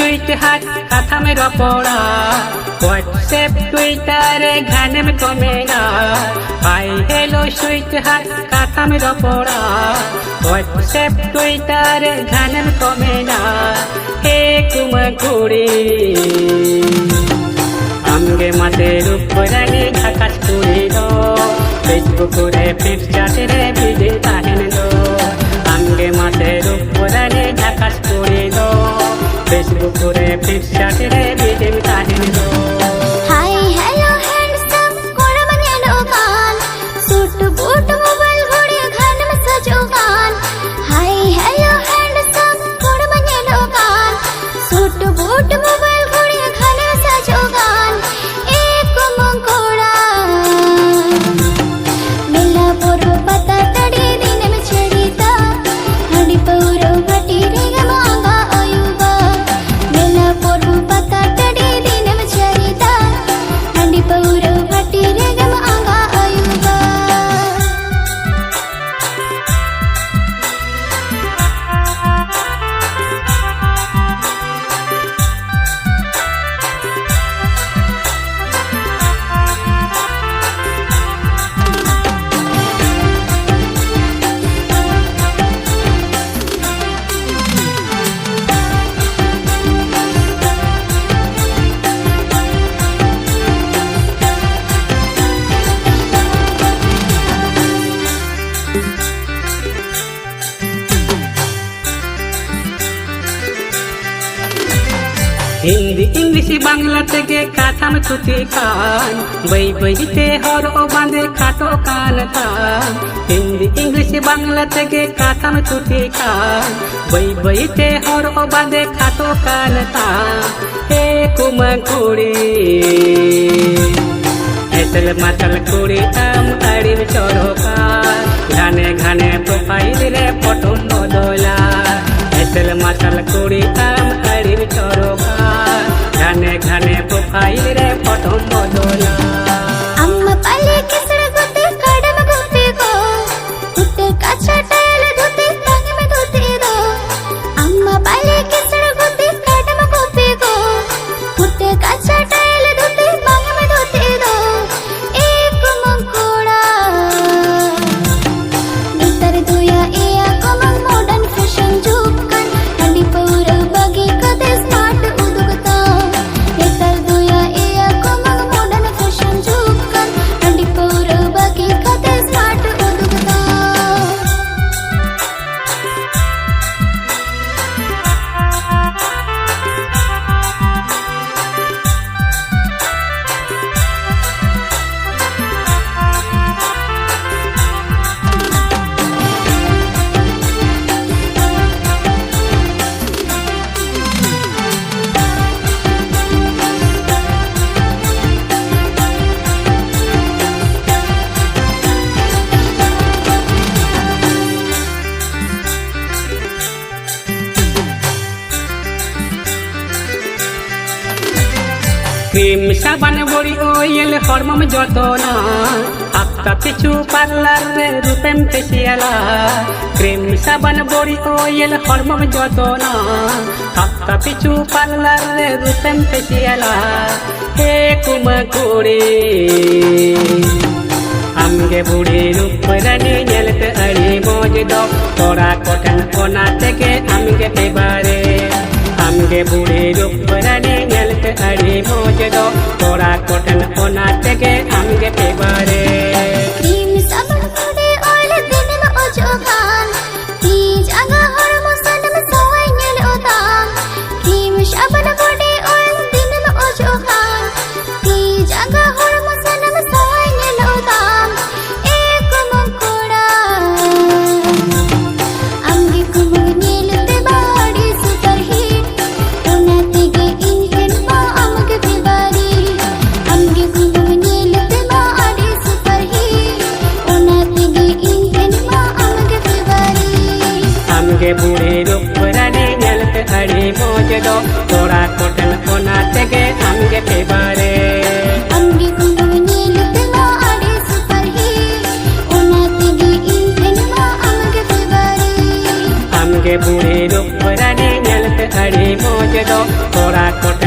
suite हाट कथा में रपोड़ा WhatsApp Twitter घाने में कमेगा हाय हेलो सुइट हाट कथा में रपोड़ा व्हाट्सएप ट्विटर घाने में कमेगा हे कुमकुड़ी आमगे माते रूपरानी ढाकाश कुड़ी दो फेसबुक रे पिक्चर रे भिडियो ताहेन दो आमगे माते रूपरानी ढाकाश कुड़ी दो फेसबुक रे पिक्चर रे भिडियो ताहेन दो हाय हेलो हैंडसम कोड़ा बने लोगान सूट बूट मोबाइल घड़ी घन में सजोगान हाय हेलो हैंडसम कोड़ा बने लोगान सूट बूट मोबाइल घड़ी घन में सजोगान एक मंगोड़ा मिला पूर्व पता तड़ी दिन में छड़ीता हडी पौरो भटी रे मांगा आयुबा मिला पूर्व पता तड़ी दिन में छड़ीता हडी पौरो भटी रे मांगा आयुबा हिंदी इंग्लिश बांग्ला तेगे कथा में छुटी कान बई बईते हर ओ बांधे खाटो कान था हिंदी इंग्लिश बांग्ला तेगे कथा में छुटी कान बई बईते हर ओ बांधे खाटो कान था हे कुमकुड़ी ऐसल मातल कुड़ी आम अड़ी में चोरो का घाने घाने प्रोफाइल रे फोटो बदला ऐसल मातल कुड़ी आम अड़ी में चोरो का घाने घाने प्रोफाइल रे फोटो बदला अम्मा पाले किसड़ गुते कड़म गुते को गुते काचा टायल धोते टांग में धोते दो अम्मा पाले किसड़ गुते कड़म गुते को गुते काचा टायल धोते टांग में धोते दो एक मंगोड़ा नितर दुया एया कमंग मॉडर्न फैशन जुकन हंडी पौरो बगी कदे स्मार्ट उदुगता नितर दुया एया कमंग मॉडर्न फैशन जुकन हंडी पौरो बगी कदे स्मार्ट उदुगता क्रीम साबान बड़ी ऑयल हॉर्मोन जतना हफ्ता पिछू पार्लर रे रूपेम फेसियाला क्रीम साबान बड़ी ऑयल हॉर्मोन जतना हफ्ता पिछू पार्लर रे रूपेम फेसियाला हे कुमकुड़ी आमगे बुढ़ी रूपरानी नेलते अड़ी मौज दो तोरा कोटन ओना तेगे आमगे फेबारे आमगे बुढ़ी रूपरानी नेलते अड़ी मौज दो तोरा कोटन ओना तेगे आमगे फेबारे क्रीम साबुन बॉडी ऑयल दिन में ओजोगान तीज आगा हॉर्मोन सन में सोई नेल ओदाम क्रीम साबुन बॉडी ऑयल दिन में ओजोगान तीज आगा हॉर्मोन सन में सोई नेल ओदाम एक मंगोड़ा आमगे कुमुग नेल ते बॉडी सुपर हिट ओना तेगे इंजन पा आमगे फेबारी आमगे कुमुग नेल ते बॉडी सुपर हिट ओना तेगे इंजन पा आमगे फेबारी आमगे बुढ़ी रूपरानी नेलते अड़ी मौज दो तोरा कोटन ओना तेगे आमगे फेबारे आमगे कुमुग नेल ते बॉडी सुपर हिट ओना तेगे इंजन पा आमगे फेबारी आमगे बुढ़ी रूपरानी नेलते अड़ी ᱢᱚᱡᱽ ᱫᱚ ᱠᱚᱲᱟ ᱠᱚᱴᱷᱮᱱ